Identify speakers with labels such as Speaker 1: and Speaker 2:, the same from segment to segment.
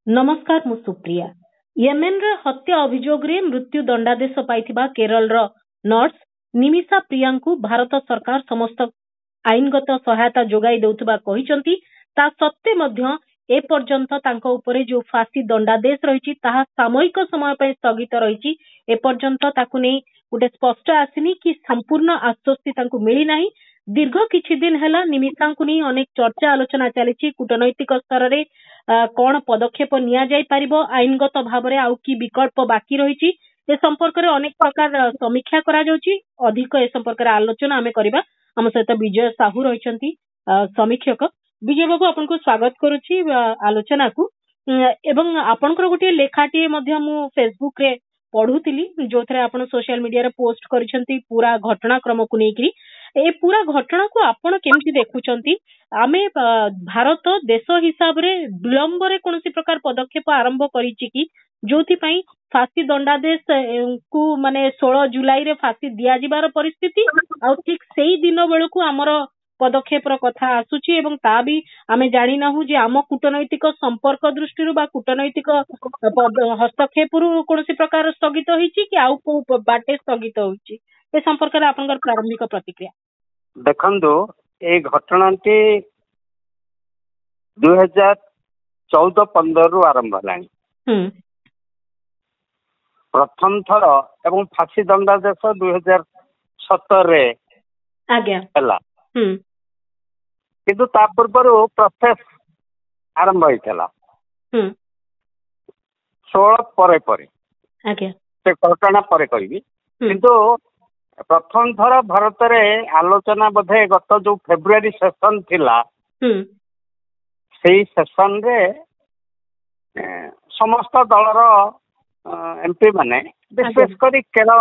Speaker 1: नमस्कार मु सुप्रिया। येमेन रे हत्या अभियोग रे मृत्यु दंडादेश पाइथिबा केरल रो नर्स निमिषा प्रिया को भारत सरकार समस्त आईनगत सहायता जोगाई देउथबा कहिसंती। ता सत्ते मध्य ए पर्यंत तांको उपरे जो फांसी दंडादेश रहिछि ताहा सामयिक समय पय स्थगित रहिछि। ए पर्यंत ताकु नै गुटे स्पष्ट आसिनी कि संपूर्ण आश्वस्ति तांको मिली नाही। दीर्घ किछि दिन हैला निमिषा को नै अनेक चर्चा आलोचना चलिछि। कूटनैतिक स्तर रे कौन पदक्षेप निया जाय परिबो, आईनगत भाबरे आउ की विकल्प बाकी रहिछि, ए संपर्क रे अनेक प्रकार समीक्षा करा जाउछि। अधिक ए संपर्क रे आलोचना आमे करबा। हम सहित विजय साहू रहिसंती समीक्षक। विजय बाबू आपन को स्वागत करूछि आलोचना को। एवं आपनकर गोटे लेखाटी मध्य मु फेसबुक रे पढुतिली जोथरे आपन सोशल मीडिया रे पोस्ट करिसंती पूरा घटनाक्रम को नेकरी। ए पूरा घटना को आपण केमति देखुचंती? आमे भारत देश हिसाब रे विलंब रे कोनसी प्रकार पदक्षेप आरंभ करिछि कि जोथि पई फांसी दंडादेश को माने 16 जुलाई रे फांसी दिया जिबार परिस्थिति आ ठीक सेही दिन बेलकू हमर पदक्षेप रो कथा आसुछि। एवं ता भी आमे जानि नाहु जे आम कूटनैतिक संपर्क दृष्टि बा कूटनैतिक हस्तक्षेप रु कोनसी प्रकार स्थगित होइछि कि आउ को बाटे स्थगित होइछि। ए संपर्क रे आपनकर प्रारंभिक प्रतिक्रिया
Speaker 2: देखंदो। ए घटनाटी 2014-15 रु आरंभ हलानी। प्रथम थर एवं फांसी दंडादेश 2017 रे
Speaker 1: आज्ञा
Speaker 2: हला। किंतु ता पूर्व प्रोसेस आरंभ होइतला 16 परे परे
Speaker 1: आज्ञा
Speaker 2: से घटना परे कहिबी। किंतु प्रथम थर भारत रे आलोचना बोधे गत जो फेब्रुआरी सेशन थिला सेही सेशन रे समस्त दलर एमपी माने विशेष करी केरल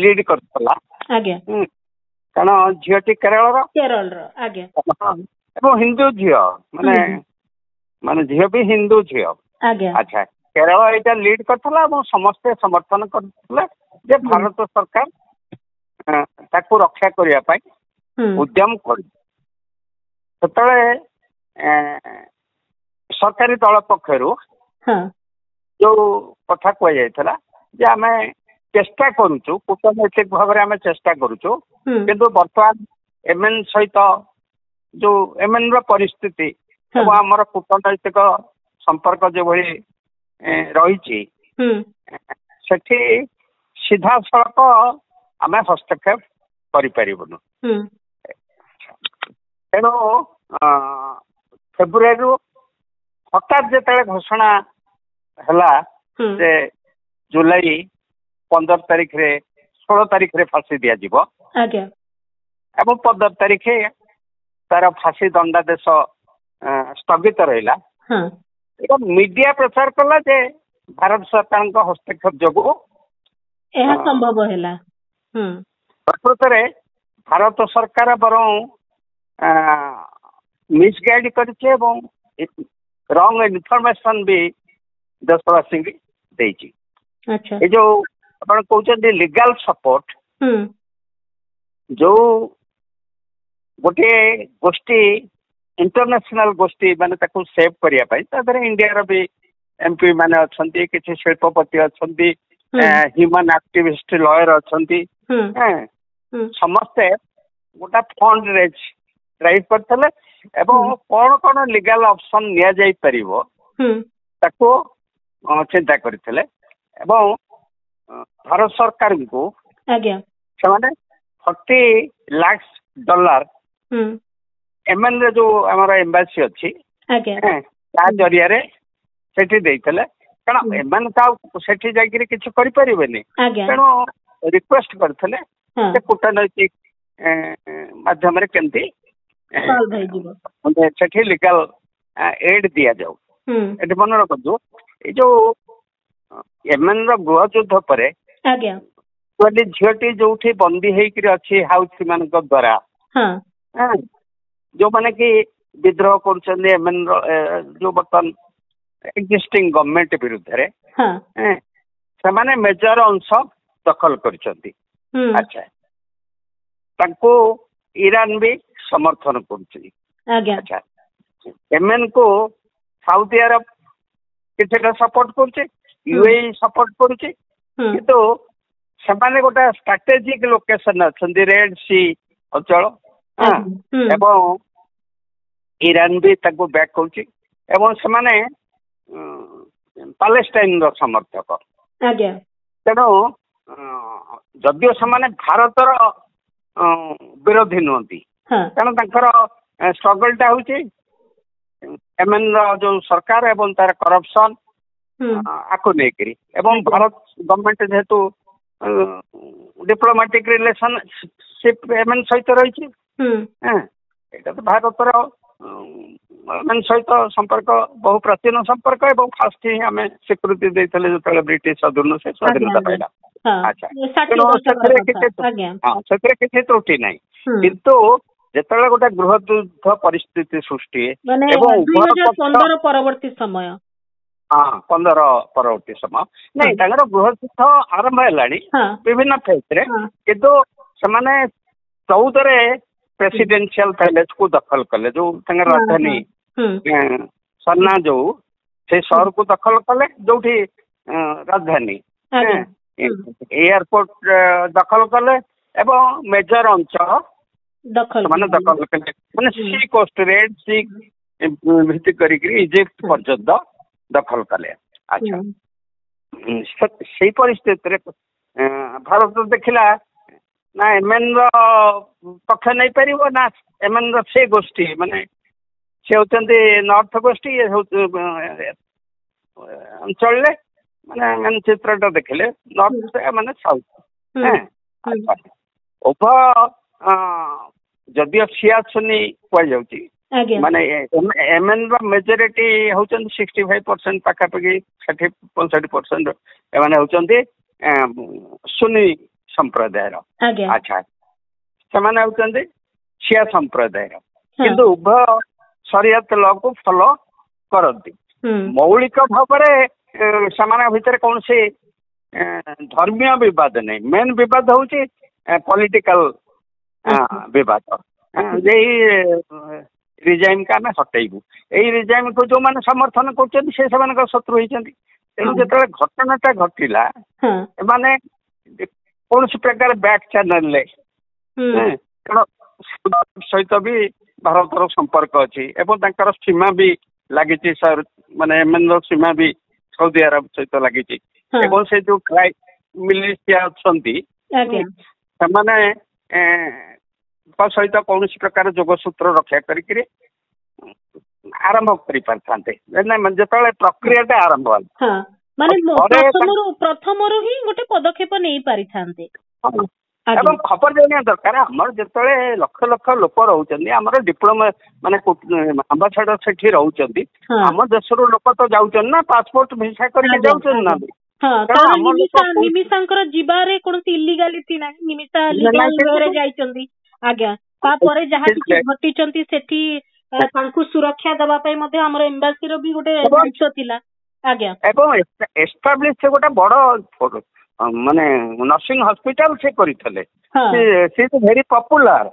Speaker 2: लीड करथला।
Speaker 1: आज्ञा
Speaker 2: कारण झीटी केरल
Speaker 1: रो आज्ञा
Speaker 2: एवं हिंदू झील माने माने झील भी हिंदू झील।
Speaker 1: आज्ञा
Speaker 2: अच्छा केरल एटा लीड करथला एवं समस्त समर्थन करथले जे भारत सरकार ताकू रक्षा करिया पाई उद्यम करी। सेतले सरकारी दल पक्षरु जो कथा कह जाइथला जे आमे चेष्टा करूछु, कूटनैतिक भाव रे आमे चेष्टा करूछु। किंतु वर्तमान एमएन सहित जो एमएन रो परिस्थिति एवं हमर कूटनैतिक संपर्क जे भली रहिछि सेठी सीधा सड़क आमे हस्तक्षेप करि परिबनु। तेणु फेब्रुआरी हठात जेतले घोषणा हला जे जुलाई 15 तारिख रे 16 तारिख रे फांसी दिया जिवो एवं 15 तारिख तार फांसी दंडादेश स्थगित रहिला। मीडिया प्रचार कला जे भारत सरकार को हस्तक्षेप जोगु
Speaker 1: एहा संभव हैला।
Speaker 2: प्रकृत रे भारत सरकार बरं मिसगाइड करछे एवं रॉन्ग इनफॉरमेशन भी देशवासी देछि।
Speaker 1: अच्छा
Speaker 2: ए जो आपण कहउछन लीगल सपोर्ट जो गोटे गोष्ठी इंटरनेशनल गोष्ठी माने ताको सेव करिया पाई तादरे इंडिया रो भी एमपी माने अछंती, किछि शिल्पपति अछंती, ह्यूमन एक्टिविस्ट लॉयर अछंती। समस्ते गोटा फंड रेज ड्राइव करथले एवं कोन कोन लीगल ऑप्शन निया जाई परिबो ताको चिंता करथिले। एवं भारत सरकार को
Speaker 1: आज्ञा
Speaker 2: से 40 लाख डॉलर एमएन रे जो हमारा एम्बासी अच्छी ता जरिया रे सेठी देइतले। कारण एमएन का सेठी जागिरी किछ करि परिबेनी। तेणु रिक्वेस्ट करथिले जे कूटनैतिक माध्यम रे केमती सेठी लीगल एड दिया जाऊ। एटी मन रखु ए जो एमएन रो गृह युद्ध परे झीटी जो बंदी होकर अच्छी हाउस मान द्वारा जो माने कि विद्रोह कर एमएन जो बर्तमान एक्जिस्टिंग गवर्नमेंट विरुद्ध से मेजर अंश दखल कर। अच्छा ତାଙ୍କୁ ଇରାନ ବି ସମର୍ଥନ କରୁଛି। ଆଚ୍ଛା, ଏମେନ କୁ ସାଉଦି ଆରବ କିଛିଟା ସପୋର୍ଟ କରୁଛି, ୟୁଏଇ ସପୋର୍ଟ କରୁଛି, କିନ୍ତୁ ସେମାନେ ଗୋଟେ ଷ୍ଟ୍ରାଟେଜିକ ଲୋକେସନ ଅଛନ୍ତି ରେଡ୍ ସି ଅଞ୍ଚଳ, ଏବଂ ଇରାନ ବି ତାଙ୍କୁ ବ୍ୟାକ୍ କରୁଛି, ଏବଂ ସେମାନେ ପାଲେଷ୍ଟାଇନର ସମର୍ଥକ। ତେଣୁ ଯଦିଓ ସେମାନେ ଭାରତର ବିରୋଧୀ ନୁହନ୍ତି, ତେଣୁ ତାଙ୍କର ଷ୍ଟ୍ରଗଲଟା ହଉଛି ଏମେନର ଯୋଉ ସରକାର ଏବଂ ତାର କରପସନ ଆକୁ ନେଇକିରି, ଏବଂ ଭାରତ ଗଭର୍ଣ୍ଣମେଣ୍ଟ ଯେହେତୁ ଡିପ୍ଲୋମାଟିକ ରିଲେସନସିପ ଏମେନ ସହିତ ରହିଛି, ଏଇଟା ତ ଭାରତର ଏମେନ ସହିତ ସମ୍ପର୍କ ବହୁ ପ୍ରାଚୀନ ସମ୍ପର୍କ, ଏବଂ ଫାଷ୍ଟ ହିଁ ଆମେ ସ୍ୱୀକୃତି ଦେଇଥିଲେ ଯେତେବେଳେ ବ୍ରିଟିଶ ଅଧୀନରୁ ସେ ସ୍ୱାଧୀନତା ପାଇଲା। ଆଚ୍ଛା, ତେଣୁ ସେଥିରେ କିଛି ତ୍ରୁଟି ନାହିଁ, କିନ୍ତୁ ଯେତେବେଳେ ଗୋଟେ ଗୃହ ଯୁଦ୍ଧ ପରିସ୍ଥିତି ସୃଷ୍ଟି ଏବଂ
Speaker 1: 2015 ପରବର୍ତ୍ତୀ ସମୟ,
Speaker 2: 15 ପରବର୍ତ୍ତୀ ସମୟ ନାଇଁ, ତାଙ୍କର ଗୃହ ଯୁଦ୍ଧ ଆରମ୍ଭ ହେଲାଣି ବିଭିନ୍ନ ଫେଜ୍ରେ, କିନ୍ତୁ ସେମାନେ 14ରେ ପ୍ରେସିଡେନ୍ସିଆଲ ପ୍ୟାଲେସ କୁ ଦଖଲ କଲେ, ଯୋଉ ତାଙ୍କର ରାଜଧାନୀ ସର୍ଣ୍ଣା ଯୋଉ ସେ ସହରକୁ ଦଖଲ କଲେ, ଯୋଉଠି ରାଜଧାନୀ ଏୟାରପୋର୍ଟ ଦଖଲ କଲେ, ଏବଂ ମେଜର ଅଞ୍ଚଳ ସେମାନେ ଦଖଲ କଲେ, ମାନେ ସି କୋଷ୍ଟ ରେଡ୍ ସି ଭିତ୍ତି କରିକି ଇଜିପ୍ଟ ପର୍ଯ୍ୟନ୍ତ ଦଖଲ କଲେ। ଆଚ୍ଛା, ସେଇ ପରିସ୍ଥିତିରେ ଭାରତ ଦେଖିଲା ନା ଏମେନର ପକ୍ଷ ନେଇପାରିବ, ନା ଏମେନର ସେ ଗୋଷ୍ଠୀ, ମାନେ ସେ ହଉଛନ୍ତି ନର୍ଥ ଗୋଷ୍ଠୀ, ଇଏ ଅଞ୍ଚଳରେ ମାନେ ଚିତ୍ରଟା ଦେଖିଲେ ନର୍ଥ ମାନେ ସାଉଥ, ଉଭୟ ଯଦିଓ ସିଆ ସୁନି କୁହାଯାଉଛି, ମାନେ ଏମେନର ମେଜରିଟି ହଉଛନ୍ତି 65% ପାଖାପାଖି, 60-65% ଏମାନେ ହଉଛନ୍ତି ସୁନି ସମ୍ପ୍ରଦାୟର। ଆଚ୍ଛା, ସେମାନେ ହଉଛନ୍ତି ସିଆ ସମ୍ପ୍ରଦାୟର, କିନ୍ତୁ ଉଭୟ ଶରିୟତ ଲକୁ ଫଲୋ କରନ୍ତି। ମୌଳିକ ଭାବରେ ସେମାନଙ୍କ ଭିତରେ କୌଣସି ଧର୍ମୀୟ ବିବାଦ ନାହିଁ, ମେନ୍ ବିବାଦ ହଉଛି ପଲିଟିକାଲ ବିବାଦ, ଯେ ରିଜାଇମକୁ ଆମେ ହଟେଇବୁ, ଏଇ ରିଜାଇମକୁ ଯୋଉମାନେ ସମର୍ଥନ କରୁଛନ୍ତି ସେ ସେମାନଙ୍କ ଶତ୍ରୁ ହେଇଛନ୍ତି। ତେଣୁ ଯେତେବେଳେ ଘଟଣାଟା ଘଟିଲା, ଏମାନେ କୌଣସି ପ୍ରକାର ବ୍ୟାକ୍ ଚ୍ୟାନେଲରେ, କାରଣ ସହିତ ବି ଭାରତର ସମ୍ପର୍କ ଅଛି, ଏବଂ ତାଙ୍କର ସୀମା ବି ଲାଗିଛି, ମାନେ ଏମେନର ସୀମା ବି ସାଉଦି ଆରବ ସହିତ ଲାଗିଛି, ଏବଂ ସେ ଯୋଉ ମିଲିସିଆ ଅଛନ୍ତି ସେମାନେ ସହିତ କୌଣସି ପ୍ରକାର ଯୋଗସୂତ୍ର ରକ୍ଷା କରିକିରି ଆରମ୍ଭ କରିପାରିଥାନ୍ତେ, ଯେତେବେଳେ ପ୍ରକ୍ରିୟାଟା ଆରମ୍ଭ ହେଲା,
Speaker 1: ମାନେ ପ୍ରଥମରୁ ହିଁ ଗୋଟେ ପଦକ୍ଷେପ ନେଇ ପାରିଥାନ୍ତେ।
Speaker 2: ଏବଂ ଖବର ଜାଣିବା ଦରକାର, ଆମର ଯେତେବେଳେ ଲକ୍ଷ ଲକ୍ଷ ଲୋକ ରହୁଛନ୍ତି, ଆମର ମାନେ ଆମ୍ବାସାଡର ସେଠି ରହୁଛନ୍ତି, ଆମ ଦେଶରୁ ଲୋକ ତ ଯାଉଛନ୍ତି ନା, ପାସପୋର୍ଟ ଭିସା କରିକି ଯାଉଛନ୍ତି ନା।
Speaker 1: ନିମିଷାଙ୍କର ଯିବାରେ କୌଣସି ଇଲିଗାଲିଟି ନାହିଁ, ନିମିଷା ଲିଗାଲ ଯାଇଛନ୍ତି। ତାପରେ ଯାହା କିଛି ଘଟିଛନ୍ତି ସେଠି ତାଙ୍କୁ ସୁରକ୍ଷା ଦେବା ପାଇଁ ମଧ୍ୟ ଆମର ଏମ୍ବାସିର ବି ଗୋଟେ ଦାୟିତ୍ୱ ଥିଲା।
Speaker 2: ଏବଂ ଏଷ୍ଟାବ୍ଲିଶ ଗୋଟେ ବଡ ମାନେ ନର୍ସିଂ ହସ୍ପିଟାଲ ସେ କରିଥିଲେ, ସେ ଭେରି ପପୁଲାର,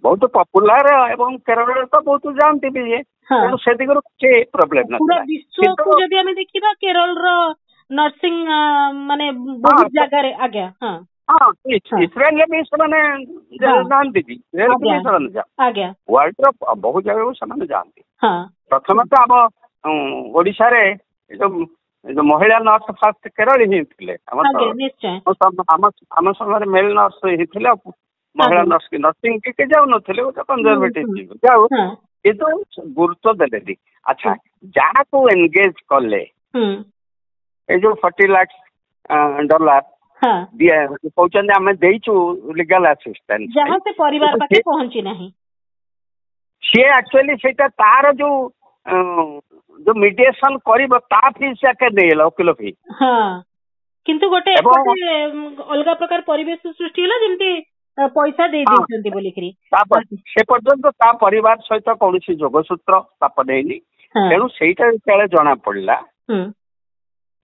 Speaker 2: ବହୁତ ପପୁଲାର, ଏବଂ କେରଳରେ ତ ବହୁତ ଯାଆନ୍ତି ବି, ତେଣୁ ସେ ଦିଗରୁ କିଛି ପ୍ରୋବ୍ଲେମ ନଥିଲା।
Speaker 1: ବିଶ୍ୱକୁ ଯଦି ଆମେ ଦେଖିବା କେରଳର ନର୍ସିଂ ମାନେ ବହୁତ ଜାଗାରେ,
Speaker 2: ଇସ୍ରାଏଲରେ ବି ସେମାନେ ଯାଆନ୍ତି, ୱାର୍ଲଡର ବହୁ ଜାଗାକୁ ସେମାନେ ଯାଆନ୍ତି। ପ୍ରଥମେ ତ ଆମ ଓଡିଶାରେ ଯୋଉ ମହିଳା ନର୍ସ ଫାଷ୍ଟ କେରଳ ହିଁ ଥିଲେ, ଆମ ସମୟରେ ମେଲ୍ ନର୍ସ ହିଁ ଥିଲେ, ମହିଳା ନର୍ସିଂ ଟିକେ ଯାଉନଥିଲେ, ଗୋଟେ କନଜରଭେଟିଭ ଯାଉ, କିନ୍ତୁ ଗୁରୁତ୍ୱ ଦେଲେନି। ଆଚ୍ଛା, ଯାହାକୁ ଏନଗେଜ କଲେ ଏଇ ଯୋଉ $40 ଲାଖ କହୁଛନ୍ତି ଆମେ ଦେଇଛୁ ଲିଗାଲ ଆସିଷ୍ଟାନ୍ସ,
Speaker 1: ପରିବାର ପାଖରେ ପହଞ୍ଚି ନାହିଁ,
Speaker 2: ସିଏ ଆକ୍ଚୁଆଲି ସେଇଟା ତାର ଯୋଉ ମିଡିଏସନ କରିବ ତା ଫିସ୍ ଯାକେ ନେଇଗଲା, ଓକିଲ ଫି।
Speaker 1: କିନ୍ତୁ ଗୋଟେ ଅଲଗା ପ୍ରକାର ପରିବେଶ ସୃଷ୍ଟି ହେଲା, ଯେମିତି ପଇସା ଦେଇ ଦେଇଛନ୍ତି ବୋଲିକିରି।
Speaker 2: ସେ ପର୍ଯ୍ୟନ୍ତ ତା ପରିବାର ସହିତ କୌଣସି ଯୋଗସୂତ୍ର ସ୍ଥାପନ ହେଇନି, ତେଣୁ ସେଇଟା ଯେତେବେଳେ ଜଣା ପଡିଲା,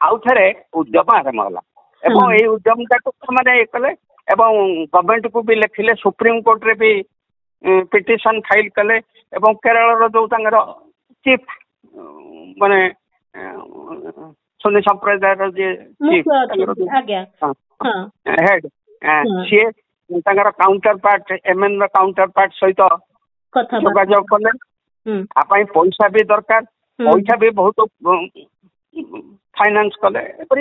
Speaker 2: ଆଉ ଥରେ ଉଦ୍ୟମ ଆରମ୍ଭ ହେଲା, ଏବଂ ଏଇ ଉଦ୍ୟମଟାକୁ ସେମାନେ ଇଏ କଲେ, एवं गवर्नमेंट को भी लिखिले सुप्रीम कोर्ट रे भी पिटिशन फाइल कले एवं केरल जो चीफ माने सुन्नी संप्रदाय हेड सी काउंटर पार्ट एमएन काउंटर पार्ट सहित जोगाजोग कले आपाई पैसा भी दरकार पैसा भी बहुत फाइनान्स कले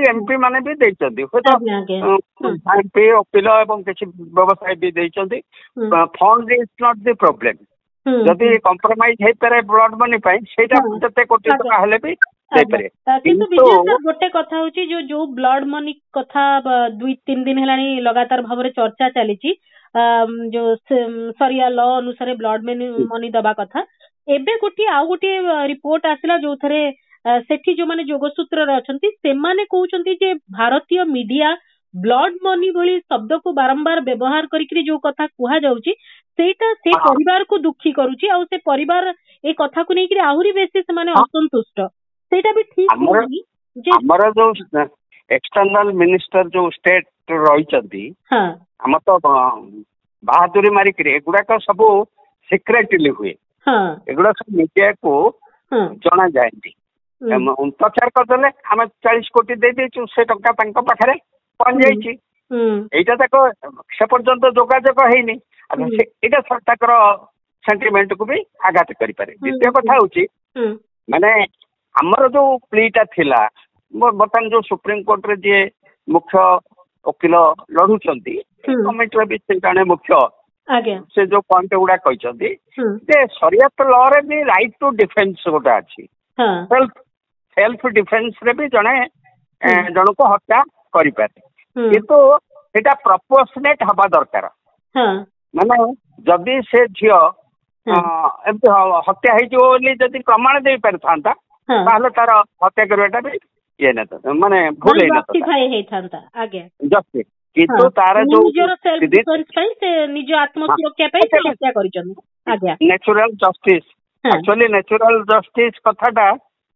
Speaker 2: एमपी माने भी देइचंदी एमपी वकील एवं किसी व्यवसाय भी देइचंदी fund is not the problem जदि कंप्रोमाइज हे पारे ब्लड मनी पाई सेटा जते कोटी टका हेले भी दे पारे
Speaker 1: किंतु विजय सर गोटे कथा होची जो ब्लड मनी कथा 2-3 दिन हेलानी लगातार भाबरे चर्चा चलीची जो सरिया लॉ अनुसार ब्लड मनी दबा कथा एबे गोटी आ गोटी रिपोर्ट आसिला जो थरे सेठी जो माने जोगसूत्र रे अछंती से माने कहउचंती जे भारतीय मीडिया ब्लड मनी भली शब्द को बारंबार व्यवहार करिकरी जो कथा कुहा जाउची सेटा से परिवार को दुखी करूची आ से परिवार ए कथा को नेकरी आहुरी बेसी से माने असंतुष्ट सेटा भी ठीक होनी जे
Speaker 2: हमर जो एक्सटर्नल मिनिस्टर जो स्टेट रहिचंती
Speaker 1: हां
Speaker 2: हम तो बहादुरी मारी करे एगुडा का सब सीक्रेटली हुए
Speaker 1: हां
Speaker 2: एगुडा सब मीडिया को जना जायंती प्रचार करदेले आम 40 कोटी दे देचु से टंका तांको पाखरे पहुंच जाइछि एटा तक से पर्यंत जोगाजोग हेनी एटा सरकार सेंटिमेंट को भी आघात करि पारे द्वितीय कथा होची माने हमर जो प्लीटा थिला बर्तमान जो सुप्रीम कोर्ट रे जे मुख्य वकील लढुचंती गवर्नमेंट रे भी से जाने मुख्य
Speaker 1: आगे
Speaker 2: से जो पॉइंट गुडा कहचंती जे शरीयत लॉ रे भी राइट टू डिफेंस गोटा अछि सेल्फ डिफेंस रे भी जने जन को हत्या करि पारे किंतु एटा प्रोपोर्शनेट हबा दरकार माने जदि से झियो एमती हत्या है जो जदि प्रमाण दे पारथांता ताहले तार हत्या करवाटा भी ये न माने भूल है न
Speaker 1: जस्टिफाई हे थांता आगे
Speaker 2: जस्टिस किंतु तार जो
Speaker 1: निजर सेल्फ डिफेंस पई से निज आत्मसुरक्षा पई से हत्या करिचन आगे
Speaker 2: natural justice actually natural justice कथाटा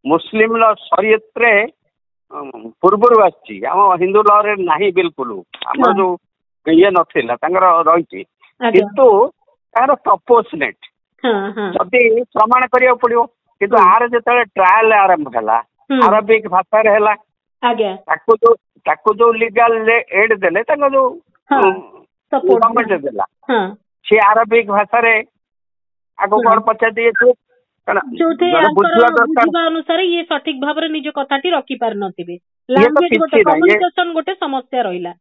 Speaker 2: मुस्लिम लॉ शरीयत रे पूर्वरु आछि हम हिंदू लॉ रे नाही बिल्कुल हम जो ये नथिला तांगर रहिछि किंतु तार प्रोपोर्शनेट जदि प्रमाण करिया पड़ियो किंतु आर जतले ट्रायल आरंभ हला अरबिक भाषा रे हला
Speaker 1: आगे
Speaker 2: ताको जो लीगल एड देले ताको जो गवर्नमेंट देला से अरबिक भाषा रे आगो कर पचा दिए छु
Speaker 1: जोथे बुझिबा अनुसार ये सठिक भाबरे निज कथाटी रखि पार नथिबे लैंग्वेज गोटे कम्युनिकेशन गोटे समस्या रहिला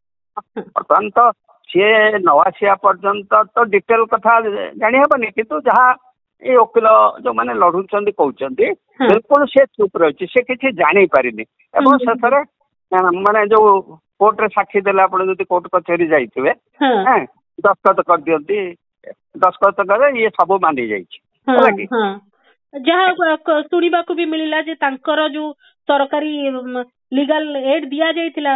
Speaker 2: बर्तमान तो सी नवासिया पर्यंत तो डिटेल कथा जानी हेबनी किंतु जहाँ ये वकील जो माने लढुचंदी कहउचंदी बिल्कुल से चुप रहिछि से किछि जानि पारिनी एवं ससरे माने जो कोर्ट रे साक्षी देला आपण जदि कोर्ट कचेरी जाइथिबे हैं दस्तखत कर दियंती दस्तखत करे ये सब मानि जाइछि होला कि
Speaker 1: जहाँ सुनिबा को भी मिलिला जे तांकर जो सरकारी लीगल एड दिया जाइथिला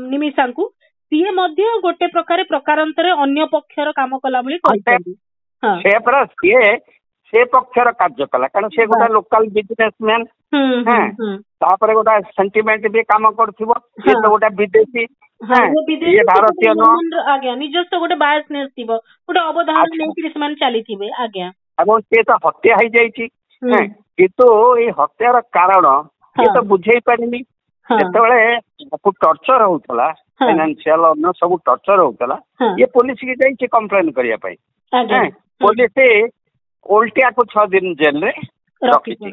Speaker 1: निमिषांकु सीए मध्य गोटे प्रकार प्रकारांतरे अन्य पक्षर काम कला भली कहते
Speaker 2: से पर से पक्षर कार्य कला कारण से गोटा लोकल बिजनेसमैन हैं तापर गोटा सेंटिमेंट भी काम करथिबो ये तो गोटा विदेशी ये भारतीय न
Speaker 1: आज्ञा निजस्व गोटे बायसनेस थिबो गोटे अवधारण लेकि समान चालीथिबे आज्ञा
Speaker 2: एवं से तो हत्या हो जाइछि किंतु ये हत्यार कारण ये तो बुझे पारिनी जेतेबेले टर्चर होतला फाइनेंशियल अन्य सब टर्चर होतला ये पुलिस की जाइछि कंप्लेन करिया पई पुलिस उल्टिया को 6 दिन जेल रे रखिछि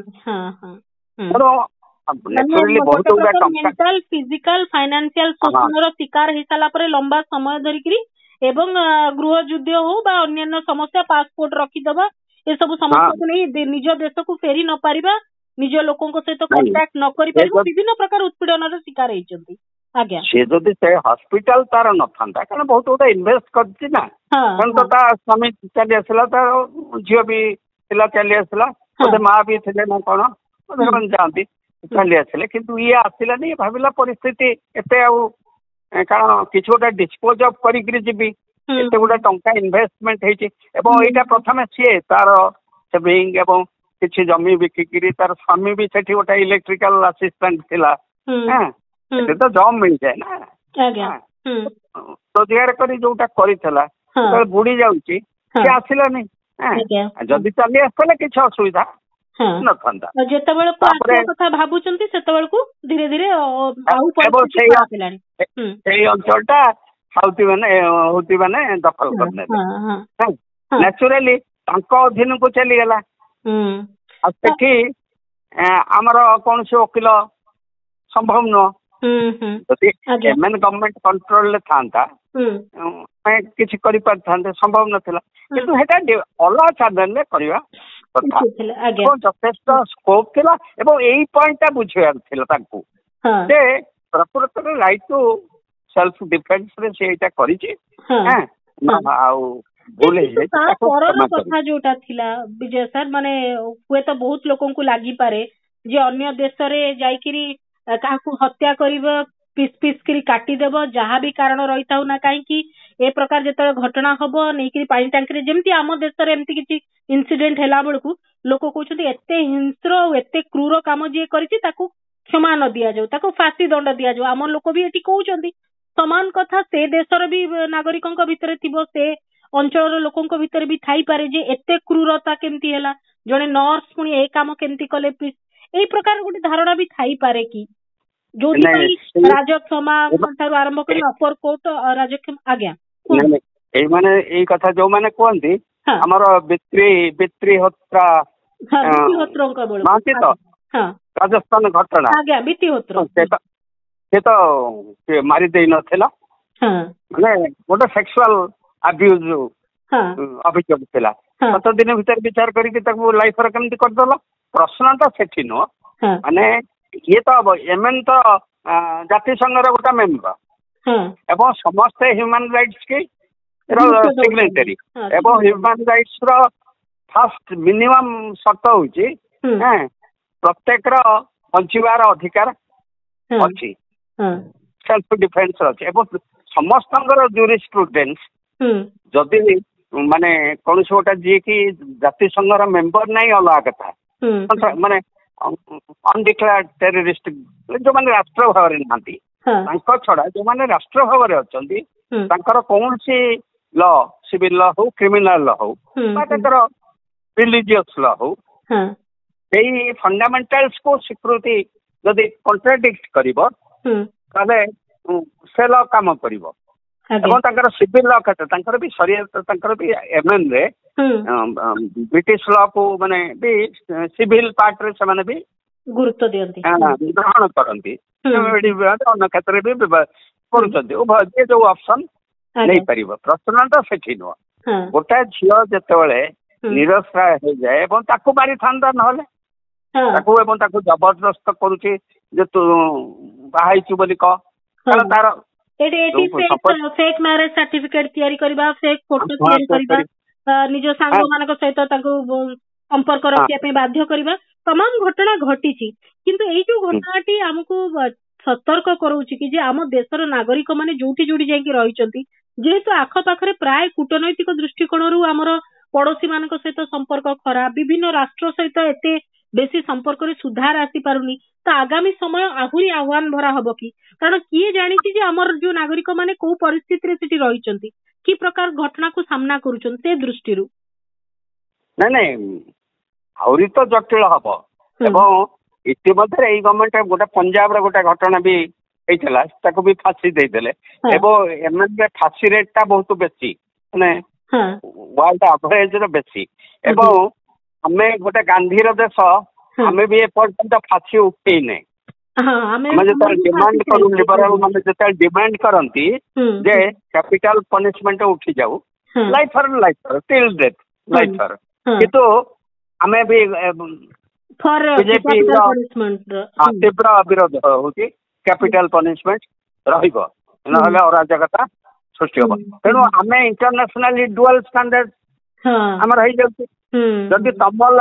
Speaker 2: नेचुरली बहुत उडा
Speaker 1: मेंटल फिजिकल फाइनेंशियल शोषण रो शिकार हिसाला परे लंबा समय धरिकरी एवं गृह युद्ध हो बा अन्य समस्या पासपोर्ट रखी दबा ये सब समस्या को नहीं निज देश को फेरी न पारिबा निज लोकों को सहित कांटेक्ट न करि परिबो विभिन्न प्रकार उत्पीड़न रो शिकार हेचंती आज्ञा
Speaker 2: से जदि से हॉस्पिटल तार न थांता कारण बहुत उडा इन्वेस्ट करछि ना कारण तो ता स्वामी चली आसला तार झियो भी थिला चली आसला ओते मां भी थिले ना कोन ओते जानती चली आसले किंतु ये आसिला नहीं भाबिला परिस्थिति एते आ कारण किछु गोटा डिस्पोज ऑफ करिकरी जिबी एते गोटा टंका इन्वेस्टमेंट हेछि एवं एटा प्रथमे से तार सेविंग एवं किछि जमी बिकिकरी तार स्वामी भी सेठी गोटा इलेक्ट्रिकल असिस्टेंट थिला हां तो जॉब मिल जाए ना
Speaker 1: आज्ञा
Speaker 2: ରୋଜଗାର କରି ଯୋଉଟା କରିଥିଲା ବୁଡି ଯାଉଛି ସେ ଆସିଲାନି। ଯଦି ଚାଲି ଆସିଥିଲେ କିଛି ଅସୁବିଧା ନଥାନ୍ତା।
Speaker 1: ଯେତେବେଳେ କଥା ଭାବୁଛନ୍ତି ସେତେବେଳକୁ ଧୀରେ ଧୀରେ
Speaker 2: ସେଇ ଅଞ୍ଚଳ ଟା ହାଉତି ମାନେ ଦଖଲ କରିନେଲେ। ନ୍ୟାଚୁରାଲି ତାଙ୍କ ଅଧୀନକୁ ଚାଲିଗଲା। ଆଉ ସେଠି ଆମର କୌଣସି ଓକିଲ ସମ୍ଭବ ନୁହଁ। ଯଦି ଏମାନେ ଗଭର୍ଣ୍ଣମେଣ୍ଟ କଣ୍ଟ୍ରୋଲରେ ଥାନ୍ତା କିଛି କରିପାରିଥାନ୍ତେ, ସମ୍ଭବ ନଥିଲା। କିନ୍ତୁ ସେଟା ଅଲଗା ଚ୍ୟାନେଲରେ କରିବା କଥା ଯଥେଷ୍ଟ ସ୍କୋପ ଥିଲା। ଏବଂ ଏଇ ପଏଣ୍ଟଟା ବୁଝିବାର ଥିଲା ତାଙ୍କୁ ଯେ ପ୍ରକୃତରେ ରାଇଟ୍ ଟୁ ସେଲ୍ଫ ଡିଫେନ୍ସରେ ସେ ଏଇଟା କରିଛି। ଆଉ
Speaker 1: ପରର କଥା ଯୋଉଟା ଥିଲା ବିଜୟ ସାର୍, ମାନେ ହୁଏତ ବହୁତ ଲୋକଙ୍କୁ ଲାଗିପାରେ ଯେ ଅନ୍ୟ ଦେଶରେ ଯାଇକିରି କାହାକୁ ହତ୍ୟା କରିବା, ପିସ୍ ପିସ୍ କରି କାଟିଦେବ, ଯାହା ବି କାରଣ ରହିଥାଉ ନା କାହିଁକି ଏ ପ୍ରକାର ଯେତେବେଳେ ଘଟଣା ହବ ନେଇକିରି ପାଣି ଟାଙ୍କିରେ, ଯେମିତି ଆମ ଦେଶରେ ଏମିତି କିଛି ଇନସିଡେଣ୍ଟ ହେଲା ବେଳକୁ ଲୋକ କହୁଛନ୍ତି ଏତେ ହିଂସ୍ର ଆଉ ଏତେ କ୍ରୂର କାମ ଯିଏ କରିଛି ତାକୁ କ୍ଷମା ନ ଦିଆଯାଉ, ତାକୁ ଫାଶୀ ଦଣ୍ଡ ଦିଆଯାଉ। ଆମ ଲୋକ ବି ଏଠି କହୁଛନ୍ତି ସମାନ କଥା ସେ ଦେଶର ବି ନାଗରିକଙ୍କ ଭିତରେ ଥିବ, ସେ ଅଞ୍ଚଳର ଲୋକଙ୍କ ଭିତରେ ବି ଥାଇପାରେ ଯେ ଏତେ କ୍ରୂରତା କେମିତି ହେଲା, ଜଣେ ନର୍ସ ପୁଣି ଏ କାମ କେମିତି କଲେ, ଏଇ ପ୍ରକାର ଗୋଟେ ଧାରଣା ବି ଥାଇପାରେ କି ଯୋଉଥିପାଇଁ ରାଜକ୍ଷମା ଠାରୁ ଆରମ୍ଭ କରି ଅପର କୋର୍ଟ ରାଜକ୍ଷମା। ଆଜ୍ଞା
Speaker 2: ଏଇମାନେ ଏଇ କଥା ଯୋଉମାନେ କୁହନ୍ତି ଆମର ବିତ୍ରିହୋତ୍ରା ମହାନ୍ତି ତ ରାଜସ୍ଥାନ ଘଟଣା, ସେ ତ ମାରି ଦେଇ ନଥିଲା, ମାନେ ଗୋଟେ ସେକ୍ସୁଆଲ ଆବ୍ୟୁଜ ଅଭିଯୋଗ ଥିଲା। 7 ଦିନ ଭିତରେ ବିଚାର କରିକି ତାକୁ ଲାଇଫରେ କେମିତି କରିଦେଲ? ପ୍ରଶ୍ନଟା ସେଠି ନୁହଁ। ମାନେ ଇଏ ତ ଏମାନେ ତ ଜାତିସଂଘର ଗୋଟେ ମେମ୍ବର ଏବଂ ସମସ୍ତେ ହ୍ୟୁମାନ ରାଇଟ୍ସ କି ସିଗ୍ନେଟାରୀ, ଏବଂ ହ୍ୟୁମାନ ରାଇଟ୍ସ ର ଫାଷ୍ଟ ମିନିମମ୍ ସର୍ତ୍ତ ହଉଛି ପ୍ରତ୍ୟେକର ବଞ୍ଚିବାର ଅଧିକାର ଅଛି, ସେଲ୍ଫ ଡିଫେନ୍ସ ଅଛି। ଏବଂ ସମସ୍ତଙ୍କର ଜୁରିସ୍ପ୍ରୁଡେନ୍ସ ଯଦି ମାନେ କୌଣସି ଗୋଟେ ଯିଏକି ଜାତିସଂଘର ମେମ୍ବର ନାହିଁ ଅଲଗା କଥା, ମାନେ ଅନଡିକ୍ଲେୟାର୍ଡ ଟେରରିଷ୍ଟ ଯୋଉମାନେ ରାଷ୍ଟ୍ର ଭାବରେ ନାହାନ୍ତି ତାଙ୍କ ଛଡା ଯୋଉମାନେ ରାଷ୍ଟ୍ର ଭାବରେ ଅଛନ୍ତି ତାଙ୍କର କୌଣସି ଲ, ସିଭିଲ ଲ ହଉ, କ୍ରିମିନାଲ ଲ ହଉ ବା ତାଙ୍କର ରିଲିଜିୟସ୍ ଲ ହଉ, ସେଇ ଫଣ୍ଡାମେଣ୍ଟାଲ୍ସ କୁ ସ୍ୱୀକୃତି ଯଦି କଣ୍ଟ୍ରାଡିକ୍ଟ କରିବ ତାହେଲେ ସେ ଲ କାମ କରିବ। ଏବଂ ତାଙ୍କର ସିଭିଲ ଲ କ୍ଷେତ୍ର, ତାଙ୍କର ବି ତାଙ୍କର ବି ଏମଏନରେ ବ୍ରିଟିଶ ଲ କୁ ମାନେ ବି ସିଭିଲ ପାର୍ଟରେ ସେମାନେ ବି
Speaker 1: ଗୁରୁତ୍ୱ ଦିଅନ୍ତି,
Speaker 2: ଗ୍ରହଣ କରନ୍ତି, ଅନ୍ୟ କ୍ଷେତ୍ରରେ ବି କରୁଛନ୍ତି। ଯିଏ ଯୋଉ ଅପସନ ନେଇପାରିବ। ପ୍ରଶ୍ନଟା ସେଠି ନୁହଁ। ଗୋଟାଏ ଝିଅ ଯେତେବେଳେ ନିରଶ୍ରାୟ ହେଇଯାଏ ଏବଂ ତାକୁ ମାରିଥାନ୍ତା ନହେଲେ ତାକୁ, ଏବଂ ତାକୁ ଜବରଦସ୍ତ କରୁଛି ଯେ ତୁ ବାହା ହେଇଛୁ ବୋଲି କହ, କାରଣ ତାର
Speaker 1: ଫେକ୍ ମ୍ୟାରେଜ ସାର୍ଟିଫିକେଟ ତିଆରି କରିବା, ଫେକ୍ ଫଟୋ ତିଆରି କରିବା, ନିଜ ସାଙ୍ଗ ମାନଙ୍କ ସହିତ ତାଙ୍କୁ ସମ୍ପର୍କ ରଖିବା ପାଇଁ ବାଧ୍ୟ କରିବା, ତମାମ ଘଟଣା ଘଟିଛି। କିନ୍ତୁ ଏଇ ଯୋଉ ଘଟଣାଟି ଆମକୁ ସତର୍କ କରାଉଛି କି ଯେ ଆମ ଦେଶର ନାଗରିକ ମାନେ ଯୋଉଠି ଯୋଉଠି ଯାଇକି ରହିଛନ୍ତି, ଯେହେତୁ ଆଖପାଖରେ ପ୍ରାୟ କୂଟନୈତିକ ଦୃଷ୍ଟିକୋଣରୁ ଆମର ପଡୋଶୀ ମାନଙ୍କ ସହିତ ସମ୍ପର୍କ ଖରାପ, ବିଭିନ୍ନ ରାଷ୍ଟ୍ର ସହିତ ଏତେ ବେଶୀ ସମ୍ପର୍କରେ ସୁଧାର ଆସିପାରୁନି, ତ ଆଗାମୀ ସମୟ ଆହୁରି ଆହ୍ୱାନ ଭରା ହବ କି? କାରଣ କିଏ ଜାଣିଛି ଯେ ଆମର ଯୋଉ ନାଗରିକ ମାନେ କୋଉ ପରିସ୍ଥିତିରେ ସେଠି ରହିଛନ୍ତି, କି ପ୍ରକାର ଘଟଣାକୁ ସାମ୍ନା କରୁଛନ୍ତି, ସେ ଦୃଷ୍ଟିରୁ
Speaker 2: ନାଇଁ ଆହୁରି ତ ଜଟିଳ ହବ। ଏବଂ ଇତିମଧ୍ୟରେ ଏଇ ଗଭର୍ଣ୍ଣମେଣ୍ଟ ଗୋଟେ ପଞ୍ଜାବର ଗୋଟେ ଘଟଣା ବି ହେଇଥିଲା, ତାକୁ ବି ଫାଶୀ ଦେଇଦେଲେ। ଏବଂ ଏମାନେ ଫାଶୀ ରେଟ୍ ଟା ବହୁତ ବେଶୀ, ମାନେ ୱାର୍ଲଡ ଆଭରେଜର ବେଶୀ। ଏବଂ ଆମେ ଗୋଟେ ଗାନ୍ଧୀର ଦେଶ, ଆମେ ବି ଏପର୍ଯ୍ୟନ୍ତ ଫାଶୀ ଉଠେଇନେ। ଆମେ ଯେତେବେଳେ ଡିମାଣ୍ଡ କରୁ, ଲିବରାଲ ମାନେ ଯେତେବେଳେ ଡିମାଣ୍ଡ କରନ୍ତି ଯେ କ୍ୟାପିଟାଲ ପନିଶମେଣ୍ଟ ଉଠି ଯାଉ, ଲାଇଫର ଟିଲ୍ ଡେଥ୍ ଲାଇଫର, କିନ୍ତୁ ଆମେ ବି ବିଜେପିର ତୀବ୍ର ବିରୋଧ ହଉଛି କ୍ୟାପିଟାଲ ପନିଶମେଣ୍ଟ ରହିବ, ନହେଲେ ଅରାଜକତା ସୃଷ୍ଟି ହବ। ତେଣୁ ଆମେ ଇଣ୍ଟରନ୍ୟାସନାଲି ଡୁଆଲ ଷ୍ଟାଣ୍ଡାର୍ଡ ଆମର ହେଇଯାଉଛି। ଯଦି ତମ ଲ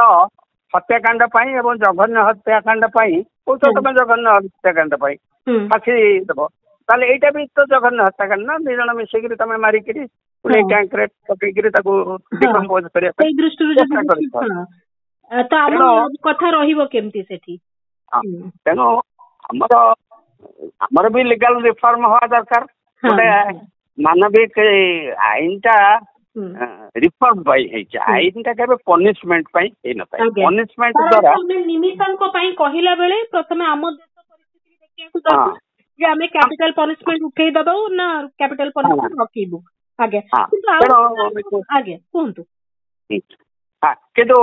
Speaker 2: ହତ୍ୟାକାଣ୍ଡ ପାଇଁ ଏବଂ ଜଘନ୍ୟ ହତ୍ୟାକାଣ୍ଡ ପାଇଁ କହୁଛ, ତମେ ଜଘନ୍ୟ ହତ୍ୟାକାଣ୍ଡ ପାଇଁ ଫାଶୀ ଦେବ, ତାହେଲେ ଏଇଟା ବି ତ ଜଘନ୍ୟ ହତ୍ୟାକାଣ୍ଡ ନା? 2 ଜଣ ମିଶିକିରି ତମେ ମାରିକିରି ପୁଣି ଟ୍ୟାଙ୍କରେ ପକେଇକିରି ତାକୁ ଡିକମ୍ପୋଜ କରିବା ପାଇଁ
Speaker 1: କଥା ରହିବ କେମିତି ସେଠି?
Speaker 2: ତେଣୁ ଆମର ବି ଲିଗାଲ ରିଫର୍ମ ହବା ଦରକାର। ଗୋଟେ ମାନବିକ ଆଇନଟା ରିଫର୍ମ ପାଇଁ ହେଇଛି। ଆଇନଟା କେବେ ପନିଶମେଣ୍ଟ ପାଇଁ ହେଇନଥାଏ। ପନିଶମେଣ୍ଟ ଦ୍ୱାରା
Speaker 1: ନିମିଷାଙ୍କ ପାଇଁ କହିଲା ବେଳେ ପ୍ରଥମେ ଆମ ଦେଶ ପରିସ୍ଥିତି ଦେଖିବାକୁ ଦରକାର ଯେ ଆମେ କ୍ୟାପିଟାଲ ପନିଶମେଣ୍ଟ ଉଠେଇ ଦବୁ ନା କ୍ୟାପିଟାଲ ପନିଶମେଣ୍ଟ ରଖିବୁ। ଆଜ୍ଞା ଆଜ୍ଞା କୁହନ୍ତୁ।
Speaker 2: କିନ୍ତୁ